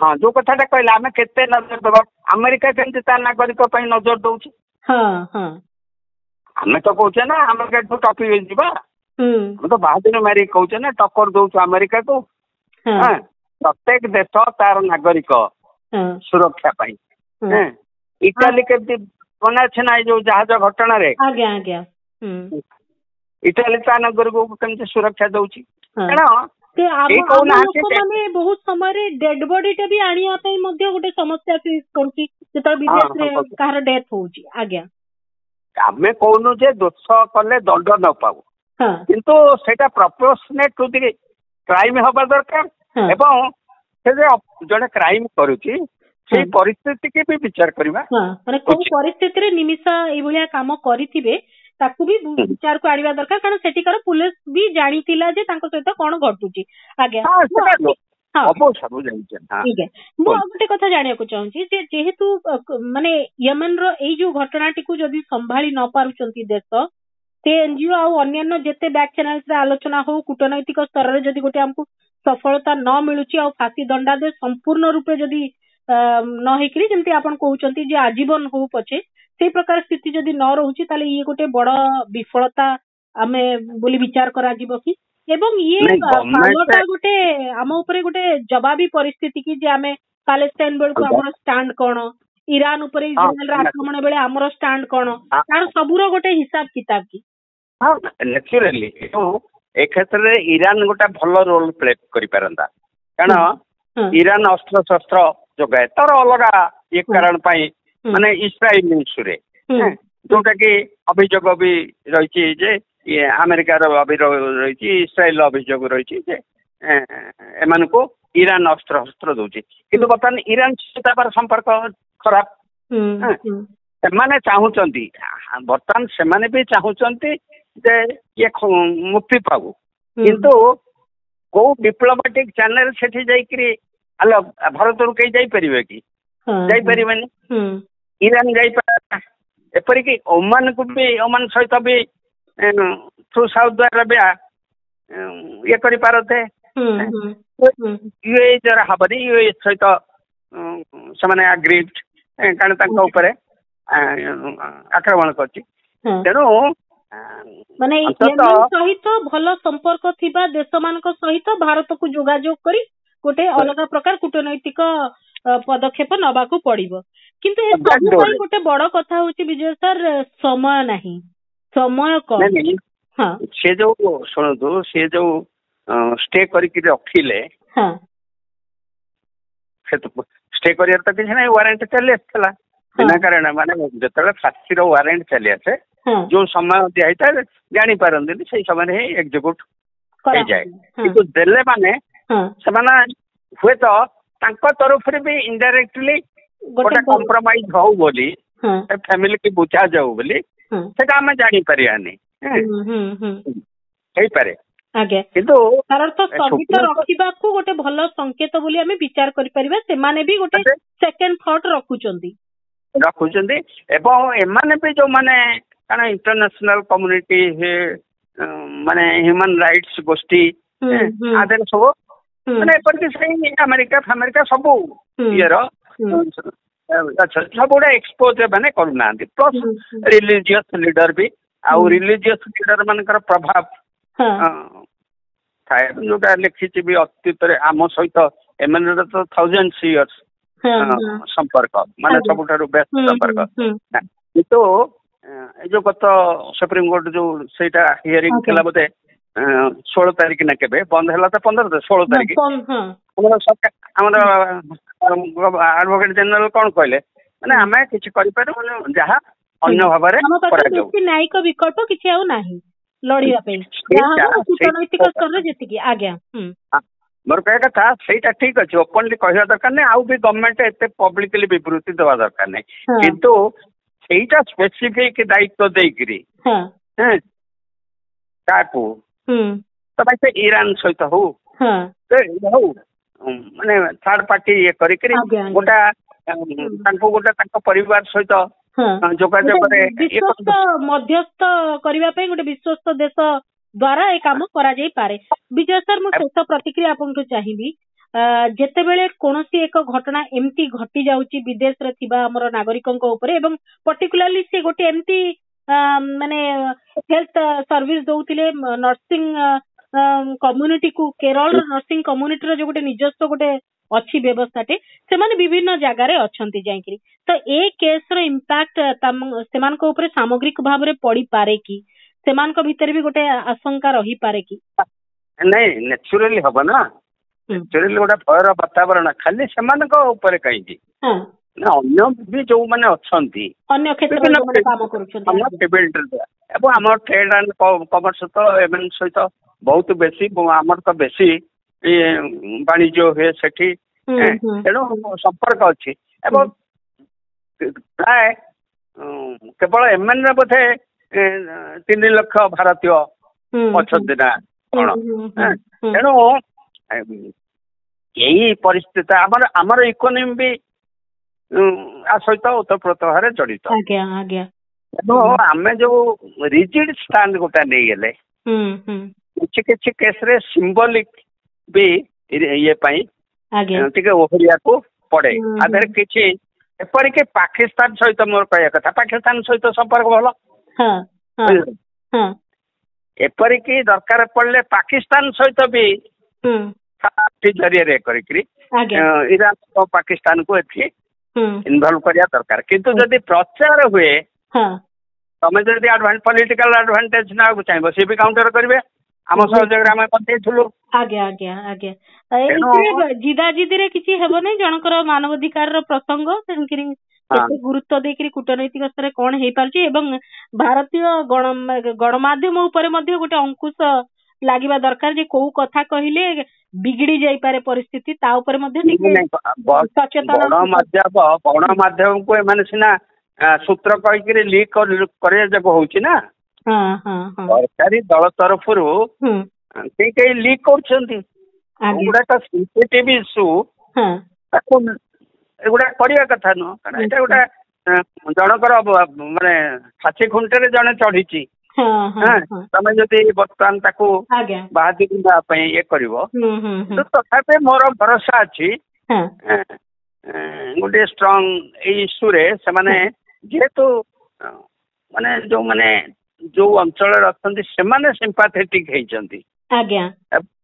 Speaker 2: ହଁ ଯୋଉ କଥାଟା କହିଲେ ଆମେ କେତେ ନଜର ଦବା। ଆମେରିକା କେମିତି ତା ନାଗରିକ ପାଇଁ ନଜର ଦଉଛି? ଆମେ ତ କହୁଛେ ନା ଆମେରିକାଠୁ ଟପି ଯିବା। ଆମେ ତ ବାହାଦୁର ମାରି କହୁଛେ ନା ଟକ୍କର ଦଉଛୁ ଆମେରିକାକୁ। ପ୍ରତ୍ୟେକ ଦେଶ ତାର ନାଗରିକ ସୁରକ୍ଷା ପାଇଁ। ଇଟାଲୀ କେମିତି ମନେ ଅଛି ନା ଏଇ ଯୋଉ ଜାହାଜ ଘଟଣାରେ ଇଟାଲୀ ତା ନାଗରିକକୁ କେମିତି ସୁରକ୍ଷା ଦଉଛି?
Speaker 1: ଲୋକମାନେ ବହୁତ ସମୟରେ ଡେଡ୍ ବଡି ଟା ବି ଆଣିବା ପାଇଁ ମଧ୍ୟ ଗୋଟେ ସମସ୍ୟା ଫେସ୍ କରୁଛି ଯେତେବେଳେ ବିଦେଶରେ କାହାର ଡେଥ୍ ହଉଛି। ଆଜ୍ଞା
Speaker 2: ଆମେ କହୁନୁ ଯେ ଦୋଷ କଲେ ଦଣ୍ଡ ନ ପାଉ, କିନ୍ତୁ ସେଇଟା ପ୍ରପୋର୍ସନେଟ୍ ଟୁ ଦି କ୍ରାଇମ ହବା ଦରକାର। ଏବଂ ସେ ଯେ ଜଣେ କ୍ରାଇମ କରୁଛି ସେଇ ପରିସ୍ଥିତି କି ବି ବିଚାର କରିବା।
Speaker 1: ମାନେ କୋଉ ପରିସ୍ଥିତିରେ ନିମିଷା ଏଇଭଳିଆ କାମ କରିଥିବେ ତାକୁ ବି ବିଚାରକୁ ଆଣିବା ଦରକାର, କାରଣ ସେଠିକାର ପୁଲିସ ବି ଜାଣିଥିଲା ଯେ ତାଙ୍କ ସହିତ କଣ ଘଟୁଛି। ଆଜ୍ଞା ମୁଁ ଆଉ ଗୋଟେ କଥା ଜାଣିବାକୁ ଚାହୁଁଛି ଯେ ଯେହେତୁ ମାନେ ୟେମେନର ଏଇ ଯୋଉ ଘଟଣାଟିକୁ ଯଦି ସମ୍ଭାଳି ନ ପାରୁଛନ୍ତି ଦେଶ, ସେ ଏନଜିଓ ଆଉ ଅନ୍ୟାନ୍ୟ ଯେତେ ବ୍ୟାକ୍ ଚ୍ୟାନେଲ୍ସରେ ଆଲୋଚନା ହଉ କୂଟନୈତିକ ସ୍ତରରେ ଯଦି ଗୋଟେ ଆମକୁ ସଫଳତା ନ ମିଳୁଛି ଆଉ ଫାଶୀ ଦଣ୍ଡାଦେଶ ସମ୍ପୂର୍ଣ୍ଣ ରୂପେ ଯଦି ନ ହେଇକିରି ଯେମିତି ଆପଣ କହୁଛନ୍ତି ଯେ ଆଜୀବନ ହଉ ପଛେ ସେଇ ପ୍ରକାର ସ୍ଥିତି ଯଦି ନ ରହୁଛି ତାହେଲେ ଇଏ ଗୋଟେ ବଡ ବିଫଳତା ଆମେ ବୋଲି ବିଚାର କରାଯିବ କି? ଏବଂ ଇଏ ପାଲଟା ଗୋଟେ ଆମ ଉପରେ ଗୋଟେ ଜବାବୀ ପରିସ୍ଥିତି କି ଯେ ଆମେ ପାଲେଷ୍ଟାଇନ ବେଳକୁ ଆମର ଷ୍ଟାଣ୍ଡ କଣ, ଇରାନ ଉପରେ ଇସ୍ରାଏଲର ଆକ୍ରମଣ ବେଳେ ଆମର ଷ୍ଟାଣ୍ଡ କଣ, ତାର ସବୁର ଗୋଟେ ହିସାବ କିତାବ କି?
Speaker 2: ନ୍ୟାଚୁରାଲି ଏ କ୍ଷେତ୍ରରେ ଇରାନ ଗୋଟେ ଭଲ ରୋଲ ପ୍ଲେ କରିପାରନ୍ତା, କାରଣ ଇରାନ ଅସ୍ତ୍ରଶସ୍ତ୍ର ଯୋଗାଏ ତାର ଅଲଗା ଇଏ କାରଣ ପାଇଁ, ମାନେ ଇସ୍ରାଏଲ ଇସ୍ୟୁରେ ଯୋଉଟା କି ଅଭିଯୋଗ ବି ରହିଛି ଯେ ଆମେରିକାର ଅଭିଯୋଗ ରହିଛି, ଇସ୍ରାଏଲ ଅଭିଯୋଗ ରହିଛି ଯେ ଏମାନଙ୍କୁ ଇରାନ ଅସ୍ତ୍ରଶସ୍ତ୍ର ଦଉଛି। କିନ୍ତୁ ବର୍ତ୍ତମାନ ଇରାନ ସହିତ ତାର ସମ୍ପର୍କ ଖରାପ। ସେମାନେ ଚାହୁଁଛନ୍ତି, ବର୍ତ୍ତମାନ ସେମାନେ ବି ଚାହୁଁଛନ୍ତି ଯେ ଇଏ ମୁକ୍ତି ପାଉ, କିନ୍ତୁ କୋଉ ଡିପ୍ଲୋମାଟିକ ଚ୍ୟାନେଲ ସେଠି ଯାଇକିରି ଭାରତରୁ କେହି ଯାଇପାରିବେ କି? ଯାଇପାରିବେନି। ଇରାନ ଯାଇପାରେ, ଏପରିକି ଓମାନକୁ ବି ଓମାନ ସହିତ ବି ଥ୍ରୁ ସାଉଦି ଆରବିଆ ଇଏ କରିପାରନ୍ତେ। ୟୁଏ ଦ୍ୱାରା ହବନି, ୟୁଏ ସହିତ ସେମାନେ ଆଗ୍ରିଡ୍, କାରଣ ତାଙ୍କ ଉପରେ ଆକ୍ରମଣ କରିଛି। ତେଣୁ
Speaker 1: ମାନେ ୟେମେନ ସହିତ ଭଲ ସମ୍ପର୍କ ଥିବା ଦେଶ ମାନଙ୍କ ସହିତ ଭାରତକୁ ଯୋଗାଯୋଗ କରି ଗୋଟେ ଅଲଗା ପ୍ରକାର କୂଟନୈତିକ ପଦକ୍ଷେପ ନବାକୁ ପଡିବ। କିନ୍ତୁ ଏ ସବୁ ପାଇଁ ଗୋଟେ ବଡ କଥା ହଉଛି ବିଜୟ ସାର୍, ସମୟ ନାହିଁ, ସମୟ କମ।
Speaker 2: ସେ ଯୋଉ ଶୁଣନ୍ତୁ, ସେ ଯୋଉ ଷ୍ଟେ କରିକି ରଖିଲେ, ଷ୍ଟେ କରିବାର ତ କିଛି ନାହିଁ, ୱାରେଣ୍ଟ ଚାଲି ଆସିଥିଲା ବିନା କାରଣ। ମାନେ ଯେତେବେଳେ ଫାଶୀର ୱାରେଣ୍ଟ ଚାଲି ଆସେ, ଯୋଉ ସମୟ ଦିଆହେଇଥାଏ ଜାଣିପାରନ୍ତିନି, ସେଇ ସମୟରେ ହିଁ ଏକ୍ଜିକ୍ୟୁଟ ହେଇଯାଏ। କିନ୍ତୁ ଦେଲେ ମାନେ ସେମାନେ ହୁଏତ ତାଙ୍କ ତରଫରୁ ବି ଇନଡାଇରେକ୍ଟଲି ଗୋଟେ କମ୍ପ୍ରମାଇଜ ହଉ ବୋଲି, ଫ୍ୟାମିଲି କି ବୁଝାଯାଉ ବୋଲି, ସେଟା ଆମେ ଜାଣିପାରିବାନି, ହେଇପାରେ। କିନ୍ତୁ
Speaker 1: ସ୍ଥଗିତ ରଖିବାକୁ ଗୋଟେ ଭଲ ସଂକେତ ବୋଲି ଆମେ ବିଚାର କରିପାରିବା। ସେମାନେ ବି ଗୋଟେ ସେକେଣ୍ଡ ଥଟ୍ ରଖୁଛନ୍ତି।
Speaker 2: ଏବଂ ଏମାନେ ବି ଯୋଉମାନେ, କାରଣ ଇଣ୍ଟରନ୍ୟାସନାଲ କମ୍ୟୁନିଟି ମାନେ ହ୍ୟୁମାନ ରାଇଟ୍ସ ଗୋଷ୍ଠୀ ଆଦେରେ ସବୁ ମାନେ ଏପରିକି ସେଇ ଆମେରିକା ଫାମେରିକା ସବୁ ଇଏର ସବୁ ଗୁଡା ଏକ୍ସପୋଜ ମାନେ କରୁନାହାନ୍ତି। ପ୍ଲସ୍ ରିଲିଜିୟସ୍ ଲିଡର ବି, ଆଉ ରିଲିଜିୟସ୍ ଲିଡର ମାନଙ୍କର ପ୍ରଭାବ ଥାଏ, ଯୋଉଟା ଲେଖିଛି ବି ଅତୀତରେ ଆମ ସହିତ ଏମାନଙ୍କର ତ ଥାଉଜେଣ୍ଡ ଇୟର୍ସ ସମ୍ପର୍କ, ମାନେ ସବୁଠାରୁ ବେଷ୍ଟ ସମ୍ପର୍କ। କିନ୍ତୁ ଏଇ ଯୋଉ ଗତ ସୁପ୍ରିମକୋର୍ଟ ଯୋଉ ସେଇଟା ହିୟରିଂ ଥିଲା ବୋଧେ 16 ତାରିଖ ନା କେବେ ବନ୍ଦ ହେଲା, ତ 16 ତାରିଖ ଆମର ଆଡଭୋକେଟ ଜେନେରାଲ କଣ କହିଲେ, ମାନେ ଆମେ କିଛି କରିପାରିବୁନି, ଯାହା ଅନ୍ୟ ଭାବରେ କରାଯାଉ,
Speaker 1: ନ୍ୟାୟିକ ବିକଳ୍ପ କିଛି ଆଉ ନାହିଁ ଲଢିବା ପାଇଁ, କୂଟନୈତିକ ସ୍ତରରେ ଯେତିକି। ଆଜ୍ଞା
Speaker 2: ମୋର କହିବା କଥା ସେଇଟା ଠିକ ଅଛି, ଓପନଲି କହିବା ଦରକାର ନାହିଁ, ଆଉ ବି ଗଭର୍ଣ୍ଣମେଣ୍ଟ ଏତେ ପବ୍ଲିକଲି ବିବୃତ୍ତି ଦେବା ଦରକାର ନାହିଁ। କିନ୍ତୁ ସେଇଟା ସ୍ପେସିଫିକ ଦାୟିତ୍ୱ ଦେଇକିରି କାହାକୁ ତମେ ସେ ଇରାନ ସହିତ ହଉ ହଉ ମାନେ ଥାର୍ଡ ପାର୍ଟି ଇଏ କରିକିରି ଗୋଟା ତାଙ୍କୁ ଗୋଟେ ତାଙ୍କ ପରିବାର ସହିତ ଯୋଗାଯୋଗରେ
Speaker 1: ମଧ୍ୟସ୍ଥ କରିବା ପାଇଁ ଗୋଟେ ବିଶ୍ୱସ୍ତ ଦେଶ ଦ୍ୱାରା ଏ କାମ କରାଯାଇପାରେ। ବିଜୟ ସାର୍, ମୁଁ ଶେଷ ପ୍ରତିକ୍ରିୟା ଆପଣଙ୍କୁ ଚାହିଁବି, ଯେତେବେଳେ କୌଣସି ଏକ ଘଟଣା ଏମିତି ଘଟି ଯାଉଛି ବିଦେଶରେ ଥିବା ଆମର ନାଗରିକଙ୍କ ଉପରେ ଏବଂ ପର୍ଟିକୁଲାରଲି ସେ ଗୋଟେ ଏମିତି ମାନେ ହେଲ୍ଥ ସର୍ଭିସ ଦଉଥିଲେ ନର୍ସିଂ କମ୍ୟୁନିଟି କୁ, କେରଳର ନର୍ସିଂ କମ୍ୟୁନିଟିର ଯୋଉ ଗୋଟେ ନିଜସ୍ୱ ଗୋଟେ ଅଛି ବ୍ୟବସ୍ଥାଟେ, ସେମାନେ ବିଭିନ୍ନ ଜାଗାରେ ଅଛନ୍ତି ଯାଇକିରି, ତ ଏ କେସ୍ ର ଇମ୍ପାକ୍ଟ ସେମାନଙ୍କ ଉପରେ ସାମଗ୍ରିକ ଭାବରେ ପଡିପାରେ କି? ସେମାନଙ୍କ ଭିତରେ ବି ଗୋଟେ ଆଶଙ୍କା ରହିପାରେ କି?
Speaker 2: ନାଇଁ, ନ୍ୟାଚୁରାଲି ହବ ନା, ନ୍ୟାଚୁରାଲି ଗୋଟେ ଭୟର ବାତାବରଣ ଖାଲି ସେମାନଙ୍କ ଉପରେ କାହିଁକି, ଅନ୍ୟ ବି ଯୋଉମାନେ ଅଛନ୍ତି
Speaker 1: ଅନ୍ୟ କ୍ଷେତ୍ରରେ କାମ କରୁଛନ୍ତି
Speaker 2: ଏବଂ ଆମର ଟ୍ରେଡ୍ ଆଣ୍ଡ କମର୍ସ ତ ଏମାନଙ୍କ ସହିତ ବହୁତ ବେଶୀ, ଆମର ତ ବେଶୀ ବାଣିଜ୍ୟ ହୁଏ ସେଠି, ତେଣୁ ସମ୍ପର୍କ ଅଛି ଏବଂ ପ୍ରାୟ କେବଳ ଏମାନେ ବୋଧେ 3 ଲକ୍ଷ ଭାରତୀୟ ଅଛନ୍ତି ନା କଣ, ତେଣୁ ଏଇ ପରିସ୍ଥିତି ଆମର ଇକୋନୋମି ବି ଆ ସହିତ ଓତପ୍ରୋତ ଭାବରେ ଜଡିତ। ଏବଂ ଆମେ ଯୋଉ ରିଜିଡ୍ ଷ୍ଟାଣ୍ଡ ଗୋଟେ ନେଇଗଲେ କିଛି କିଛି କେସରେ ସିମ୍ବଲିକ ବି ଇଏ ପାଇଁ ଟିକେ ଓହରିବାକୁ ପଡେ। ଆ ଦେହରେ କିଛି ଏପରିକି ପାକିସ୍ତାନ ସହିତ ମୋର କହିବା କଥା, ପାକିସ୍ତାନ ସହିତ ସମ୍ପର୍କ ଭଲ, ଏପରିକି ଦରକାର ପଡିଲେ ପାକିସ୍ତାନ ସହିତ ବି ଜରିଆରେ କରିକିରି ଇରାନ ପାକିସ୍ତାନକୁ ଏଠି ଇନଭଲ୍ଭ କରିବା ଦରକାର। କିନ୍ତୁ ଯଦି ପ୍ରଚାର ହୁଏ, ତମେ ଯଦି ପଲିଟିକାଲ ଆଡଭାନ୍ଟେଜ ନେବାକୁ ଚାହିଁବ, ସିଏ ବି କାଉଣ୍ଟର କରିବେ। ଆମ ସହଯୋଗରେ ଆମେ ବଞ୍ଚେଇଥିଲୁ।
Speaker 1: ଜିଦାଜିଦିରେ କିଛି ହେବ ନାହିଁ, ଜଣଙ୍କର ମାନବାଧିକାରର ପ୍ରସଙ୍ଗ, ତେଣୁକରି କେତେ ଗୁରୁତ୍ୱ ଦେଇକିରି କୂଟନୈତିକ ସ୍ତରରେ କଣ ହେଇପାରୁଛି ଏବଂ ଭାରତୀୟ ଗଣମାଧ୍ୟମ ଉପରେ ମଧ୍ୟ ଗୋଟେ ଅଙ୍କୁଶ ଲାଗିବା ଦରକାର ଯେ କୋଉ କଥା କହିଲେ ବିଗିଡି ଯାଇପାରେ ପରିସ୍ଥିତି, ତା ଉପରେ ମଧ୍ୟ
Speaker 2: ଗଣମାଧ୍ୟମକୁ ଏମାନେ ସିନା ସୂତ୍ର କହିକିରି ଲିକ୍ କରିବା ଯୋଗ ହଉଛି ନା, ସରକାରୀ ଦଳ ତରଫରୁ କେହି ଲିକ୍ କରୁଛନ୍ତି, ଏଗୁଡାକ ସେନ୍ସିଟିଭ ଇସ୍ୟୁ, ତାକୁ ଏଗୁଡା କରିବା କଥା ନୁହଁ। କାରଣ ଏଇଟା ଗୋଟେ ଜଣଙ୍କର ମାନେ ଛାତି ଖୁଣ୍ଟରେ ଜଣେ ଚଢିଛି, ତମେ ଯଦି ବର୍ତ୍ତମାନ ତାକୁ ବାହାଦି ଦେବା ପାଇଁ ଇଏ କରିବ, ତଥାପି ମୋର ଭରସା ଅଛି ଗୋଟେ ଷ୍ଟ୍ରଙ୍ଗ ଏଇ ଇସ୍ୟୁରେ ସେମାନେ, ଯେହେତୁ ମାନେ ଯୋଉମାନେ ଯୋଉ ଅଞ୍ଚଳରେ ଅଛନ୍ତି ସେମାନେ ସିମ୍ପାଥେଟିକ ହେଇଛନ୍ତି,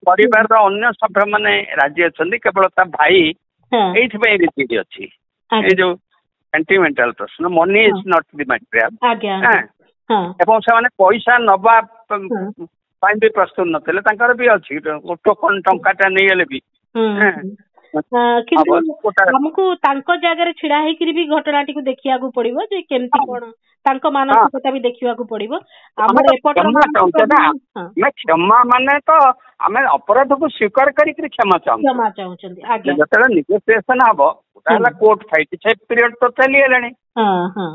Speaker 2: ପରିବାରର ଅନ୍ୟ ସଭ୍ୟ ମାନେ ରାଜି ଅଛନ୍ତି, କେବଳ ତା ଭାଇ ଏଇଥିପାଇଁ ରିଜିଡ୍ ଅଛି। ଏଇ ଯୋଉ ସେଣ୍ଟିମେଣ୍ଟାଲ ପ୍ରଶ୍ନ, money is not the material, ଏବଂ ସେମାନେ ପଇସା ନବା ପାଇଁ ବି ପ୍ରସ୍ତୁତ ନଥିଲେ, ତାଙ୍କର ବି ଅଛି ଟୋକନ ଟଙ୍କାଟା ନେଇଗଲେ ବି।
Speaker 1: କିନ୍ତୁ ଆମକୁ ତାଙ୍କ ଜାଗାରେ ଛିଡା ହେଇକିରି ବି ଘଟଣାଟିକୁ ଦେଖିବାକୁ ପଡିବ ଯେ କେମିତି କଣ ତାଙ୍କ ମାନସିକତା ବି ଦେଖିବାକୁ ପଡିବ। ଆମର
Speaker 2: କ୍ଷମା ମାନେ ତ ଆମେ ଅପରାଧକୁ ସ୍ୱୀକାର କରିକିରି କ୍ଷମା ଚାହୁଁଛନ୍ତି। ଯେତେବେଳେ ନେଗୋସିଏସନ ହବ, ତାହେଲେ କୋର୍ଟ ଫାଇଟ୍, ସେ ପିରିୟଡ ତ ଚାଲିଗଲାଣି,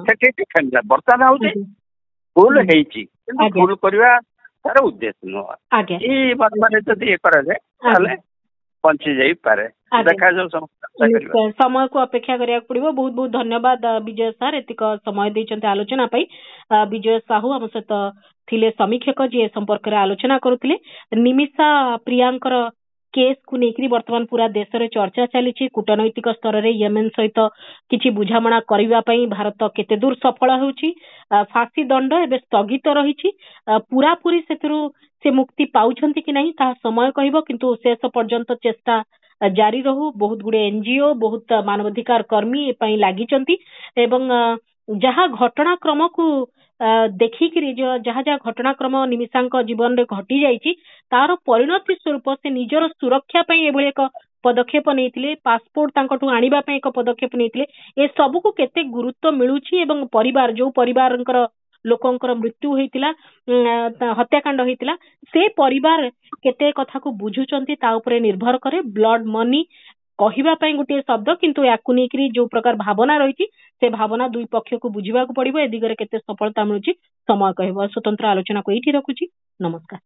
Speaker 2: ସେଠି ବର୍ତ୍ତମାନ ହଉଛି ଭୁଲ ହେଇଛି, କିନ୍ତୁ ଭୁଲ କରିବା ତାର ଉଦ୍ଦେଶ୍ୟ ନୁହଁ। ଏଇ ବର୍ତ୍ତମାନ ଯଦି ଇଏ କରାଯାଏ ତାହେଲେ ବଞ୍ଚି ଯାଇପାରେ। ଦେଖାଯାଉ,
Speaker 1: ସମୟକୁ ଅପେକ୍ଷା କରିବାକୁ ପଡିବ। ବହୁତ ବହୁତ ଧନ୍ୟବାଦ ବିଜୟ ସାର୍, ଏତିକ ସମୟ ଦେଇଛନ୍ତି ଆଲୋଚନା ପାଇଁ। ବିଜୟ ସାହୁ ଆମ ସହିତ ଥିଲେ ସମୀକ୍ଷକ, ଯିଏ ସମ୍ପର୍କରେ ଆଲୋଚନା କରୁଥିଲେ। ନିମିଷା ପ୍ରିୟାଙ୍କର କେସ୍ କୁ ନେଇକରି ବର୍ତ୍ତମାନ ପୁରା ଦେଶରେ ଚର୍ଚ୍ଚା ଚାଲିଛି। କୂଟନୈତିକ ସ୍ତରରେ ୟେମେନ ସହିତ କିଛି ବୁଝାମଣା କରିବା ପାଇଁ ଭାରତ କେତେ ଦୂର ସଫଳ ହେଉଛି, ଫାଶୀ ଦଣ୍ଡ ଏବେ ସ୍ଥଗିତ ରହିଛି, ପୁରାପୁରି ସେଥିରୁ ସେ ମୁକ୍ତି ପାଉଛନ୍ତି କି ନାହିଁ ତାହା ସମୟ କହିବ, କିନ୍ତୁ ଶେଷ ପର୍ଯ୍ୟନ୍ତ ଚେଷ୍ଟା ଜାରି ରହୁ। ବହୁତ ଗୁଡେ ଏନଜିଓ, ବହୁତ ମାନବାଧିକାର କର୍ମୀ ଏ ପାଇଁ ଲାଗିଛନ୍ତି ଏବଂ ଯାହା ଘଟଣାକ୍ରମକୁ ଦେଖିକିରି ଯାହା ଯାହା ଘଟଣାକ୍ରମ ନିମିଷାଙ୍କ ଜୀବନରେ ଘଟି ଯାଇଛି, ତାର ପରିଣତି ସ୍ୱରୂପ ସେ ନିଜର ସୁରକ୍ଷା ପାଇଁ ଏଭଳି ଏକ ପଦକ୍ଷେପ ନେଇଥିଲେ, ପାସପୋର୍ଟ ତାଙ୍କଠୁ ଆଣିବା ପାଇଁ ଏକ ପଦକ୍ଷେପ ନେଇଥିଲେ। ଏ ସବୁକୁ କେତେ ଗୁରୁତ୍ୱ ମିଳୁଛି ଏବଂ ପରିବାର, ଯୋଉ ପରିବାରଙ୍କର ଲୋକଙ୍କର ମୃତ୍ୟୁ ହେଇଥିଲା, ହତ୍ୟାକାଣ୍ଡ ହେଇଥିଲା, ସେ ପରିବାର କେତେ କଥାକୁ ବୁଝୁଛନ୍ତି ତା ଉପରେ ନିର୍ଭର କରେ। ବ୍ଲଡ ମନି କହିବା ପାଇଁ ଗୋଟିଏ ଶବ୍ଦ, କିନ୍ତୁ ୟାକୁ ନେଇକରି ଯୋଉ ପ୍ରକାର ଭାବନା ରହିଛି, ସେ ଭାବନା ଦୁଇ ପକ୍ଷକୁ ବୁଝିବାକୁ ପଡିବ। ଏ ଦିଗରେ କେତେ ସଫଳତା ମିଳୁଛି ସମୟ କହିବ। ସ୍ୱତନ୍ତ୍ର ଆଲୋଚନାକୁ ଏଇଠି ରଖୁଛି। नमस्कार।